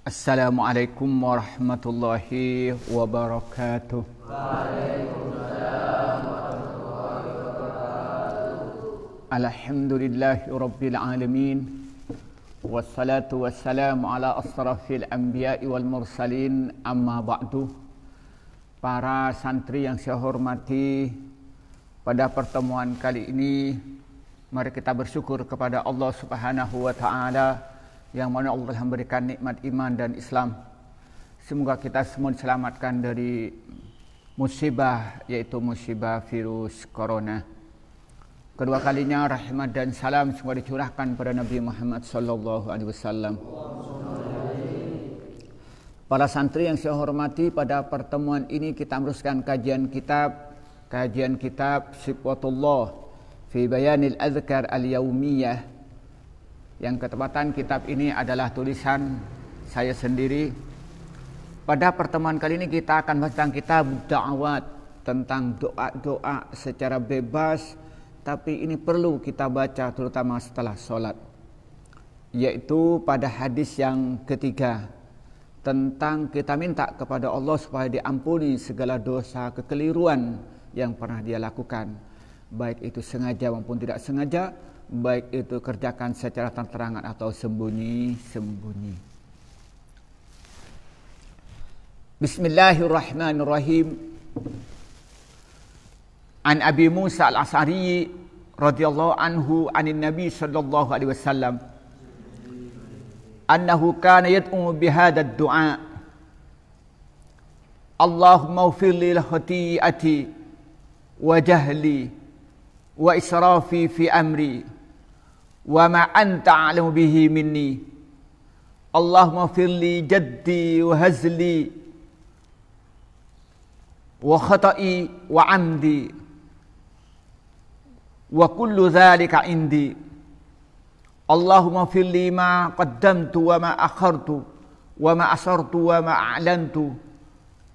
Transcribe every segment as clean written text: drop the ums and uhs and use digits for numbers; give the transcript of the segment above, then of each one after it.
Assalamualaikum warahmatullahi wabarakatuh. Waalaikumsalam warahmatullahi wabarakatuh. Alhamdulillahi rabbil alamin. Wassalatu wassalamu ala asrafil anbiya'i wal mursalin, amma ba'du. Para santri yang saya hormati, pada pertemuan kali ini mari kita bersyukur kepada Allah Subhanahu wa taala yang mana Allah telah memberikan nikmat iman dan Islam. Semoga kita semua diselamatkan dari musibah, yaitu musibah virus corona. Kedua kalinya rahmat dan salam semoga dicurahkan pada Nabi Muhammad sallallahu alaihi wasallam. Para santri yang saya hormati, pada pertemuan ini kita meneruskan kajian kitab Sifwatullah fi Bayanil Azkar Al-Yaumiyah. Yang ketepatan kitab ini adalah tulisan saya sendiri. Pada pertemuan kali ini kita akan bahas tentang kitab da'awat, tentang doa-doa secara bebas, tapi ini perlu kita baca terutama setelah sholat. Yaitu pada hadis yang ketiga, tentang kita minta kepada Allah supaya diampuni segala dosa kekeliruan yang pernah dia lakukan, baik itu sengaja maupun tidak sengaja, baik itu kerjakan secara terang-terangan atau sembunyi-sembunyi. Bismillahirrahmanirrahim. An Abi Musa al-Asy'ari radhiyallahu anhu anin Nabi sallallahu alaihi wasallam annahu kana yad'u bihadha ad-du'a: Allahumma ighfir li khati'ati wa jahli wa israfi fi amri wa ma anta a'lamu bihi minni. Allahumma ighfir li jaddi wa hazli wa khata'i wa amdi wa kullu dhalika indi. Allahumma ighfir li ma qaddamtu wa ma akhartu wa ma asartu wa ma a'lantu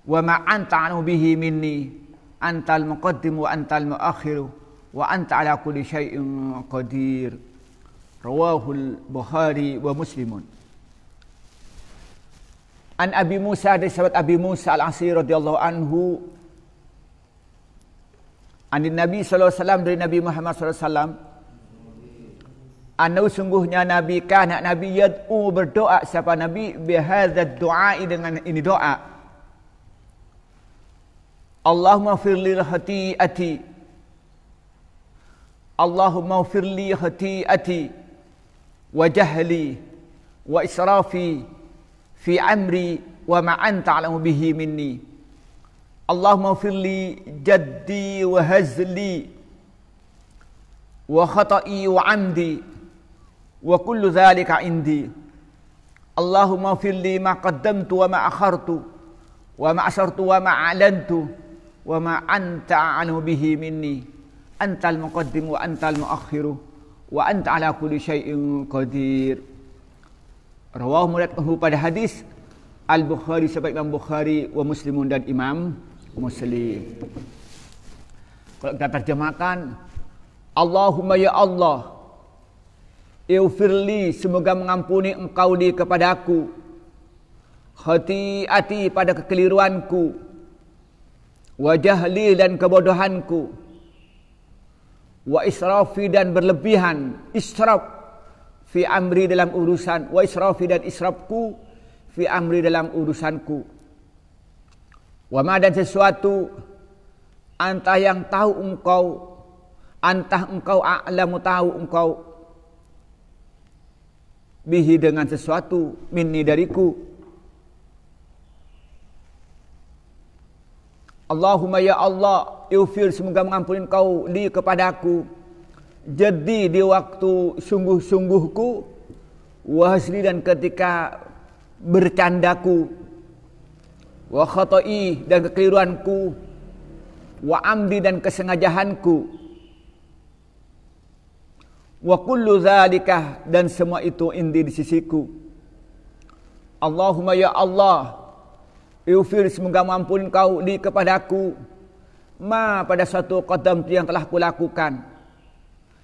wa ma anta a'lamu bihi minni. Antal muqaddim wa antal muakhiru wa anta ala kulli syai'in qadir. Rawahul Bukhari wa Muslimun. An Abi Musa, dari sahabat Abi Musa al-Asy'ari radhiyallahu anhu, anin Nabi sallallahu alaihi wasallam, dari Nabi Muhammad sallallahu alaihi wasallam, annahu sungguhnya Nabi kana Nabi yad'u, berdoa siapa Nabi, bihadzal du'a, dengan ini doa: Allahumma ighfir li khati'ati, Allahumma ighfir li khati'ati wa jahli wa israfi fi amri wa ma anta a'lamu bihi minni. Allahumma ighfir li jaddi wa hazli wa khata'i wa amdi wa kullu dhalika indi. Allahumma ighfir li ma qaddamtu wa ma akhartu wa ma asartu wa ma a'lantu wa ma anta a'lamu bihi minni. Antal muqaddim wa antal muakhiru wa anta ala kulli syai'in qadir. Rawahu, meriwayatkan pada hadis Al-Bukhari, sebaik Imam Bukhari, wa Muslimun, dan Imam Muslim. Kalau kita terjemahkan, Allahumma ya Allah, ighfirli, semoga mengampuni engkau li kepadaku, khati'ati, pada kekeliruanku, wa jahli, dan kebodohanku, wa israfi, dan berlebihan, israf fi amri, dalam urusan, wa israfi, dan israfku fi amri, dalam urusanku, wa ma, dan sesuatu, anta yang tahu engkau, anta engkau, a'lamu, tahu engkau, bihi, dengan sesuatu, minni, dariku. Allahumma ya Allah, ighfir, semoga mengampuni engkau li kepadaku, jadi di waktu sungguh-sungguhku, wa hasli, dan ketika bercandaku, wa khata'i, dan kekeliruanku, wa amdi, dan kesengajaanku, wa kullu dzalika, dan semua itu indi, di sisiku. Allahumma ya Allah, ighfir, semoga mengampuni engkau li kepadaku, ma, pada suatu qadam yang telah kulakukan,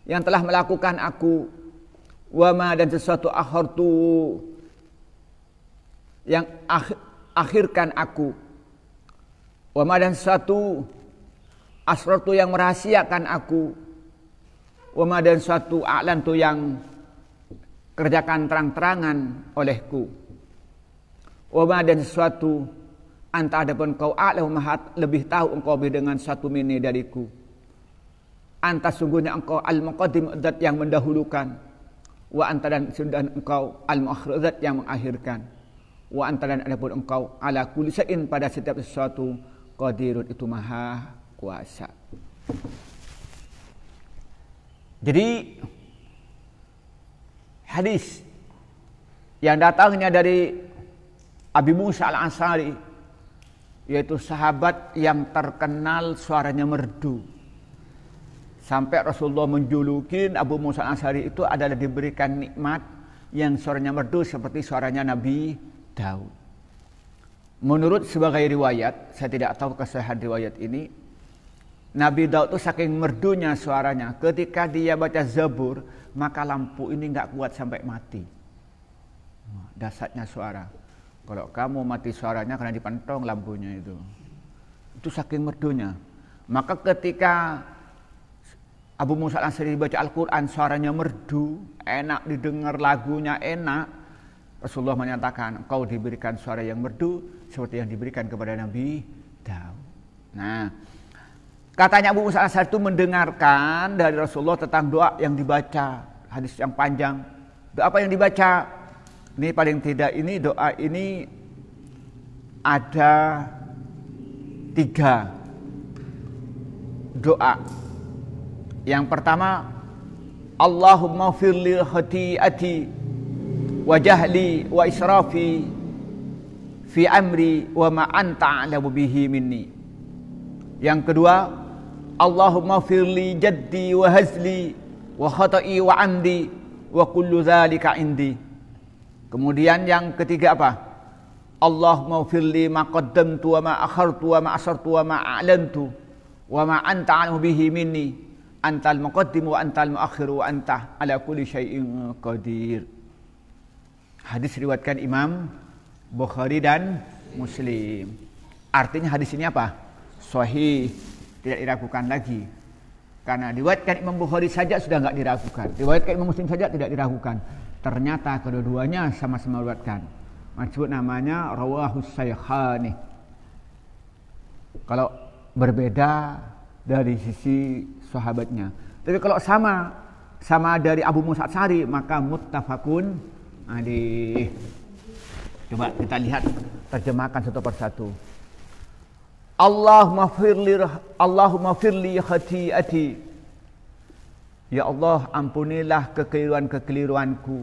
yang telah melakukan aku, wa ma, dan sesuatu akhartu yang akhirkan aku. Wa ma dan suatu asrartu yang merahasiakan aku. Wa ma dan suatu a'lantu yang kerjakan terang-terangan olehku. Wa ma dan suatu anta adapun kau a'lamu maha lebih tahu engkau dengan satu mini dariku. Anta sungguhnya engkau al-muqaddim zat yang mendahulukan. Wa anta dan sudah engkau al-muakhir zat yang mengakhirkan. Wa anta dan adapun engkau ala kulli syai'in pada setiap sesuatu qadirun itu maha kuasa. Jadi hadis yang datangnya dari Abi Musa al-Asy'ari, yaitu sahabat yang terkenal suaranya merdu. Sampai Rasulullah menjulukin Abu Musa al-Asy'ari itu adalah diberikan nikmat yang suaranya merdu seperti suaranya Nabi Daud. Menurut sebagai riwayat, saya tidak tahu kesahihan riwayat ini, Nabi Daud itu saking merdunya suaranya, ketika dia baca Zabur, maka lampu ini nggak kuat sampai mati. Dahsyatnya suara. Kalau kamu mati suaranya karena dipantong lampunya itu. Itu saking merdunya. Maka ketika Abu Musa al-Asy'ari baca Al-Quran, suaranya merdu, enak didengar, lagunya enak. Rasulullah menyatakan, engkau diberikan suara yang merdu seperti yang diberikan kepada Nabi Daud. Nah, katanya Abu Musa al-Asy'ari itu mendengarkan dari Rasulullah tentang doa yang dibaca, hadis yang panjang. Doa apa yang dibaca? Ini paling tidak ini doa ini ada 3 doa. Yang pertama, Allahumma firli khati'ati wa jahli wa israfi fi amri wa ma anta a'lamu bihi minni. Yang kedua, Allahumma firli jaddi wa hazli wa khata'i wa amdi wa kullu dzalika indi. Kemudian yang ketiga apa? Allahumma firli ma qaddamtu wa ma akhartu wa ma asartu wa ma a'lantu wa ma anta a'lamu bihi minni. Antal muqaddim wa antal muakhiru wa anta ala kulli syai'in qadir. Hadis riwayatkan Imam Bukhari dan Muslim. Artinya hadis ini apa? Sahih, tidak diragukan lagi. Karena riwayatkan Imam Bukhari saja sudah enggak diragukan. Riwayatkan Imam Muslim saja tidak diragukan. Ternyata kedua-duanya sama-sama meriwayatkan. Maksud namanya rawahus saykhani. Kalau berbeda dari sisi sahabatnya. Tapi kalau sama dari Abu Musa al-Asy'ari, maka muttafaqun alaih. Coba kita lihat terjemahkan satu persatu. Allahumma firli khati'ati. Ya Allah, ampunilah kekeliruan-kekeliruanku.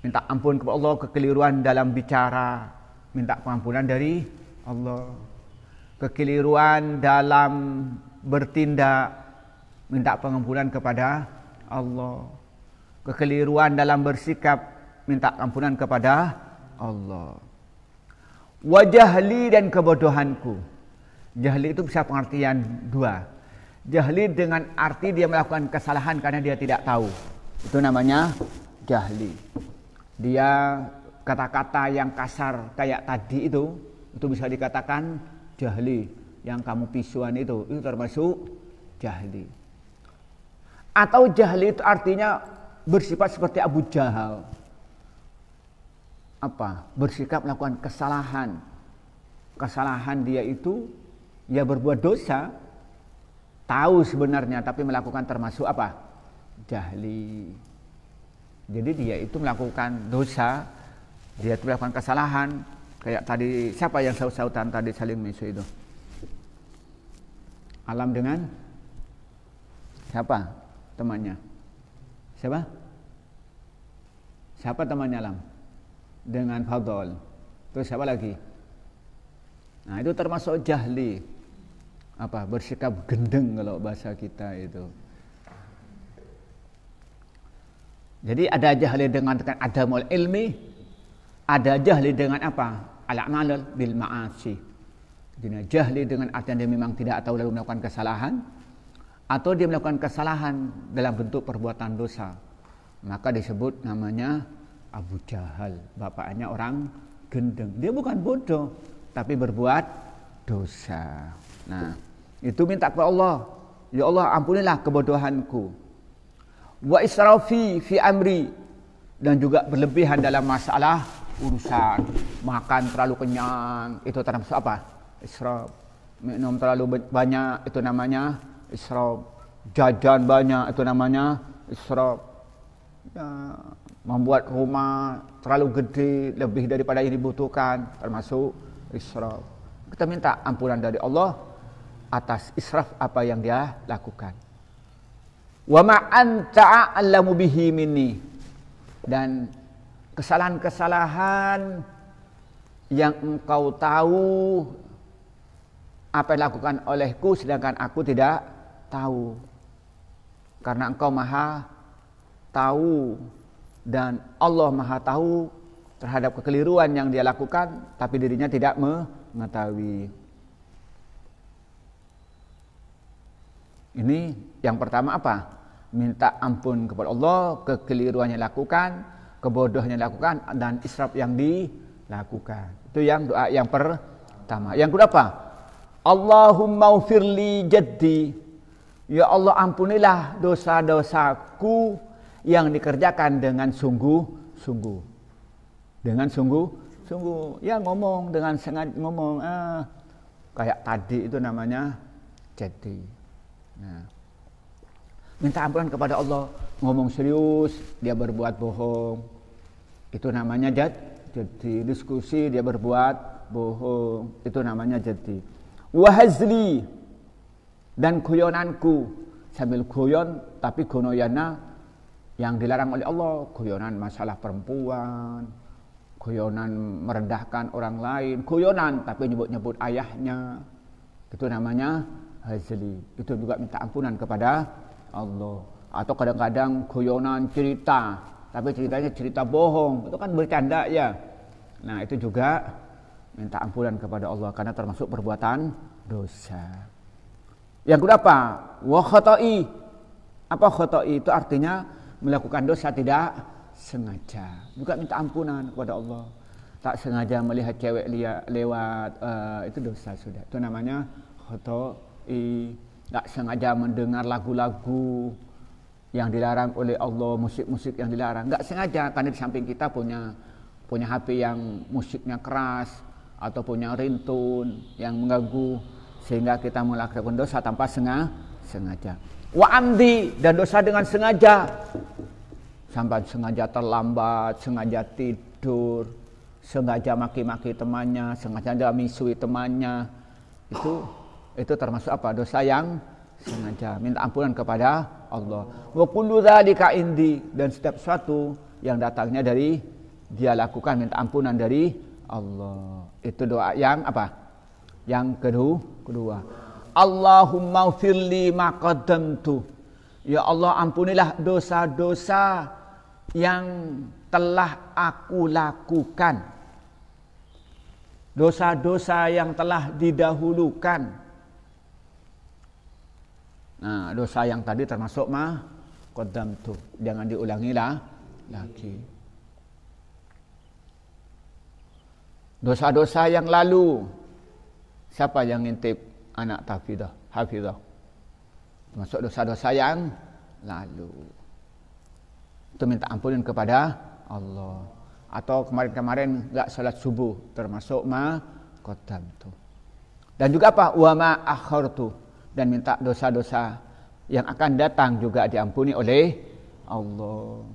Minta ampun kepada Allah kekeliruan dalam bicara, minta pengampunan dari Allah. Kekeliruan dalam bertindak, minta pengampunan kepada Allah. Kekeliruan dalam bersikap, minta ampunan kepada Allah. Wa jahli dan kebodohanku. Jahli itu bisa pengertian 2. Jahli dengan arti dia melakukan kesalahan karena dia tidak tahu. Itu namanya jahli. Dia kata-kata yang kasar kayak tadi itu bisa dikatakan jahli. Yang kamu pisuan itu termasuk jahli. Atau jahli itu artinya bersifat seperti Abu Jahal. Apa? Bersikap melakukan kesalahan. Kesalahan dia itu ya berbuat dosa. Tahu sebenarnya tapi melakukan termasuk apa? Jahli. Jadi dia itu melakukan dosa, dia itu melakukan kesalahan. Kayak tadi, siapa yang saut-sautan tadi saling mesu itu? Alam dengan siapa temannya? Siapa? Siapa temannya Alam? Dengan Fadol. Terus siapa lagi? Nah itu termasuk jahli. Apa? Bersikap gendeng kalau bahasa kita itu. Jadi ada jahli dengan adamul ilmi, ada jahli dengan apa? Al-amal bil ma'asi. Jadi jahli dengan artian dia memang tidak tahu lalu melakukan kesalahan, atau dia melakukan kesalahan dalam bentuk perbuatan dosa, maka disebut namanya Abu Jahal, bapaknya orang gendeng. Dia bukan bodoh, tapi berbuat dosa. Nah, itu minta kepada Allah. Ya Allah, ampunilah kebodohanku. Wa israfi fi amri, dan juga berlebihan dalam masalah urusan. Makan terlalu kenyang, itu termasuk apa? Israf. Minum terlalu banyak, itu namanya israf. Jajan banyak, itu namanya israf. Ya, membuat rumah terlalu gede, lebih daripada yang dibutuhkan, termasuk israf. Kita minta ampunan dari Allah atas israf apa yang dia lakukan. Wa ma anta a'lamu bihi minni, dan kesalahan-kesalahan yang engkau tahu apa yang dilakukan olehku sedangkan aku tidak tahu. Karena engkau maha tahu dan Allah maha tahu terhadap kekeliruan yang dia lakukan, tapi dirinya tidak mengetahui. Ini yang pertama apa? Minta ampun kepada Allah, kekeliruan yang dilakukan, kebodohan yang dilakukan, dan israf yang dilakukan. Itu yang doa yang pertama. Yang kedua apa? Allahumma ufirli jaddi. Ya Allah, ampunilah dosa-dosaku yang dikerjakan dengan sungguh-sungguh. Dengan sungguh-sungguh. Ya ngomong dengan sengaja, ngomong kayak tadi itu namanya jaddi. Nah, minta ampunan kepada Allah, ngomong serius, dia berbuat bohong, itu namanya jadi. Diskusi, dia berbuat bohong, itu namanya jadi. Wahazli, dan guyonanku, sambil guyon tapi guyonan yang dilarang oleh Allah, guyonan masalah perempuan, guyonan merendahkan orang lain, guyonan tapi nyebut-nyebut ayahnya, itu namanya hazli. Itu juga minta ampunan kepada Allah. Atau kadang-kadang guyonan cerita, tapi ceritanya cerita bohong, itu kan bercanda ya. Nah, itu juga minta ampunan kepada Allah karena termasuk perbuatan dosa. Yang kedua apa? Wa khata'i. Apa khata'i? Itu artinya melakukan dosa tidak sengaja. Juga minta ampunan kepada Allah. Tak sengaja melihat cewek lewat, itu dosa sudah. Itu namanya khata'i. Tak sengaja mendengar lagu-lagu yang dilarang oleh Allah, musik-musik yang dilarang. Enggak sengaja, karena di samping kita punya HP yang musiknya keras atau punya ringtone yang mengganggu, sehingga kita melakukan dosa tanpa sengaja. Wa amdi, dan dosa dengan sengaja. Sampai sengaja terlambat, sengaja tidur, sengaja maki-maki temannya, sengaja misui temannya. Itu termasuk apa? Dosa yang sengaja. Minta ampunan kepada Allah. Wa kullu dzalika indi, dan setiap sesuatu yang datangnya dari dia lakukan, minta ampunan dari Allah. Itu doa yang apa? Yang kedua. Allahumma ufirli ma qaddamtu. Ya Allah, ampunilah dosa-dosa yang telah aku lakukan. Dosa-dosa yang telah didahulukan. Nah, dosa yang tadi termasuk ma qaddamtu. Jangan diulangi lagi. Dosa-dosa yang lalu. Siapa yang ngintip anak hafizah? Termasuk dosa-dosa yang lalu. Itu minta ampunin kepada Allah. Atau kemarin-kemarin enggak salat subuh, termasuk ma qaddamtu. Dan juga apa? Wa ma akhartu, dan minta dosa-dosa yang akan datang juga diampuni oleh Allah.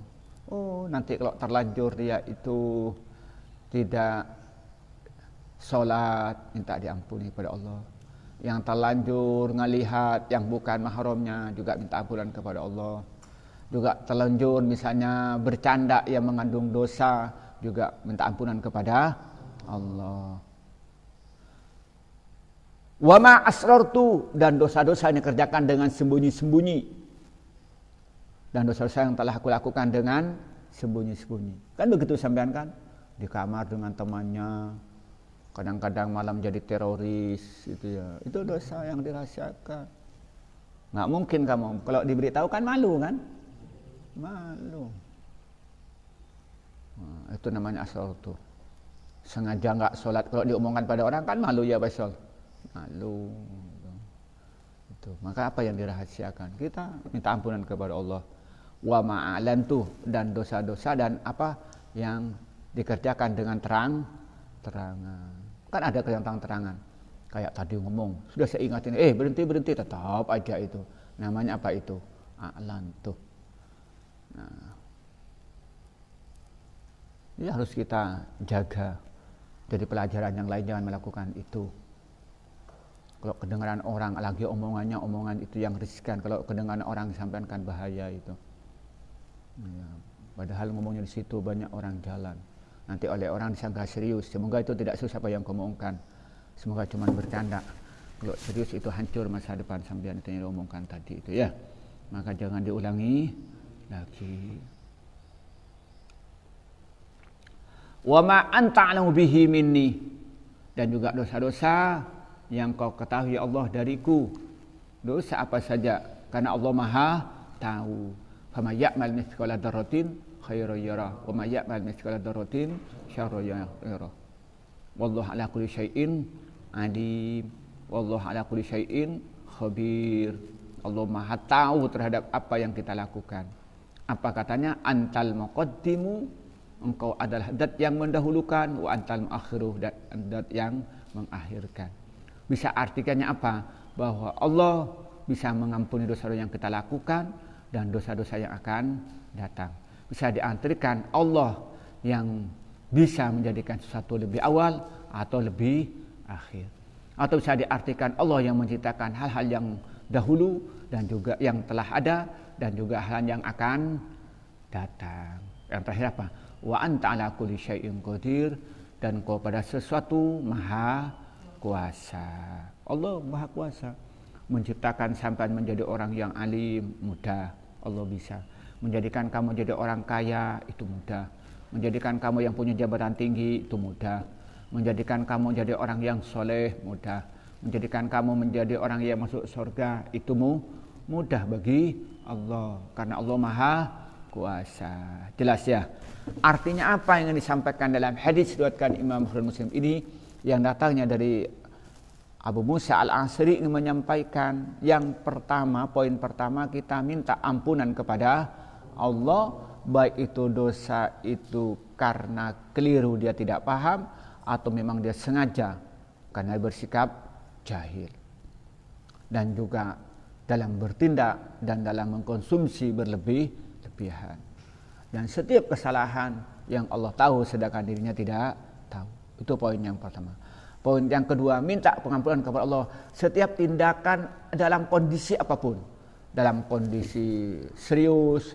Oh, nanti kalau terlanjur dia itu tidak sholat, minta diampuni kepada Allah. Yang terlanjur ngelihat yang bukan mahramnya, juga minta ampunan kepada Allah. Juga terlanjur misalnya bercanda yang mengandung dosa, juga minta ampunan kepada Allah. Wa ma asrartu, dan dosa-dosa yang dikerjakan dengan sembunyi-sembunyi. Dan dosa-dosa yang telah aku lakukan dengan sembunyi-sembunyi. Kan begitu sampean kan? Di kamar dengan temannya, kadang-kadang malam jadi teroris, itu ya. Itu dosa yang dirahasiakan. Nggak mungkin kamu, kalau diberitahu kan malu kan? Malu. Itu namanya asrartu. Sengaja nggak sholat, kalau diomongkan pada orang kan malu ya Baisol, malu. Itu. Maka apa yang dirahasiakan? Kita minta ampunan kepada Allah. Wa ma'alantu, dan dosa-dosa dan apa yang dikerjakan dengan terang-terangan. Kan ada yang terang-terangan. Kayak tadi ngomong, sudah saya ingatin, berhenti, tetap aja itu. Namanya apa itu? A'lantu. Nah, ini harus kita jaga. Jadi pelajaran yang lain jangan melakukan itu. Kalau kedengaran orang lagi omongan itu yang riskan. Kalau kedengaran orang disampaikan bahaya itu. Ya, padahal ngomongnya di situ banyak orang jalan. Nanti oleh orang disangka serius. Semoga itu tidak serius apa yang kau omongkan. Semoga cuma bercanda. Kalau serius itu hancur masa depan sampean itu yang diomongkan tadi itu ya. Maka jangan diulangi lagi. Wa ma anta a'lamu bihi minni, dan juga dosa-dosa yang kau ketahui Allah dariku. Dosa apa saja karena Allah Maha tahu. Fama ya'mal mithqala dzarratin khairan yarah wa ma ya'mal mithqala dzarratin syarran yarah. Wallahu ala kulli syai'in alim. Wallahu ala kulli syai'in khabir. Allah Maha tahu terhadap apa yang kita lakukan. Apa katanya? Antal muqaddimu, engkau adalah zat yang mendahulukan, wa antal muakhiru, dan zat yang mengakhirkan. Bisa artikannya apa? Bahwa Allah bisa mengampuni dosa-dosa yang kita lakukan dan dosa-dosa yang akan datang. Bisa diartikan Allah yang bisa menjadikan sesuatu lebih awal atau lebih akhir. Atau bisa diartikan Allah yang menciptakan hal-hal yang dahulu dan juga yang telah ada dan juga hal yang akan datang. Yang terakhir apa? Wa anta ala kulli syai'in qadir, dan kau pada sesuatu maha kuasa. Allah maha kuasa. Menciptakan sampai menjadi orang yang alim mudah, Allah bisa. Menjadikan kamu jadi orang kaya itu mudah. Menjadikan kamu yang punya jabatan tinggi itu mudah. Menjadikan kamu jadi orang yang soleh mudah. Menjadikan kamu menjadi orang yang masuk surga itu mudah bagi Allah, karena Allah maha kuasa. Jelas ya? Artinya apa yang disampaikan dalam hadis riwayatkan Imam Bukhari Muslim ini, yang datangnya dari Abu Musa Al-Asy'ari ini menyampaikan yang pertama, poin pertama, kita minta ampunan kepada Allah, baik itu dosa itu karena keliru dia tidak paham atau memang dia sengaja karena bersikap jahil, dan juga dalam bertindak dan dalam mengkonsumsi berlebihan. Dan setiap kesalahan yang Allah tahu sedangkan dirinya tidak tahu. Itu poin yang pertama. Poin yang kedua, minta pengampunan kepada Allah setiap tindakan dalam kondisi apapun. Dalam kondisi serius,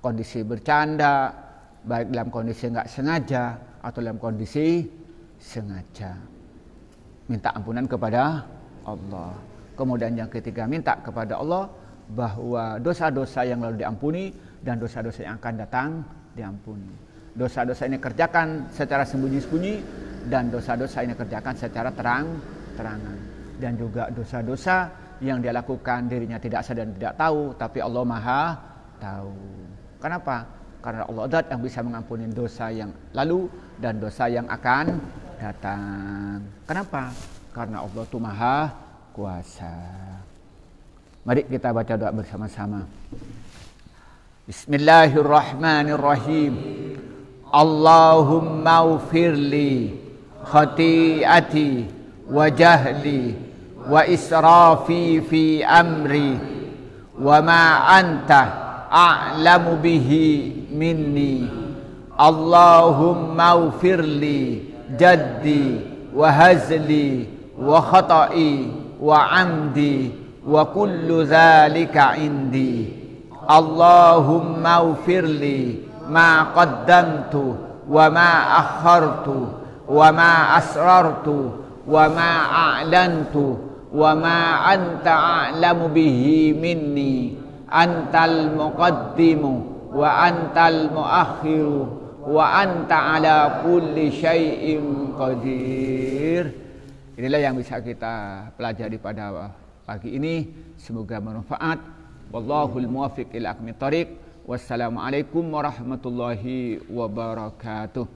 kondisi bercanda, baik dalam kondisi enggak sengaja atau dalam kondisi sengaja. Minta ampunan kepada Allah. Kemudian yang ketiga, minta kepada Allah bahwa dosa-dosa yang lalu diampuni dan dosa-dosa yang akan datang diampuni. Dosa-dosa ini kerjakan secara sembunyi-sembunyi dan dosa-dosa ini kerjakan secara terang-terangan. Dan juga dosa-dosa yang dia lakukan dirinya tidak sadar dan tidak tahu, tapi Allah Maha tahu. Kenapa? Karena Allah zat yang bisa mengampuni dosa yang lalu dan dosa yang akan datang. Kenapa? Karena Allah itu Maha kuasa. Mari kita baca doa bersama-sama. Bismillahirrahmanirrahim. Allahumma ufirli khati'ati wa jahli wa israfi fi amri wa ma anta a'lamu bihi minni. Allahumma ufirli jaddi wa hazli wa khata'i wa amdi wa kullu zalika indi. Allahumma ufirli ma qaddamtu wa ma akhartu wa ma asrartu wa ma a'lantu wa ma anta a'lamu bihi minni. Antal muqaddimu wa antal muakhiru wa anta ala kulli syai'in qadir. Inilah yang bisa kita pelajari pada pagi ini. Semoga bermanfaat. Wallahul muwaffiq ila aqwamit thoriq. Wassalamualaikum warahmatullahi wabarakatuh.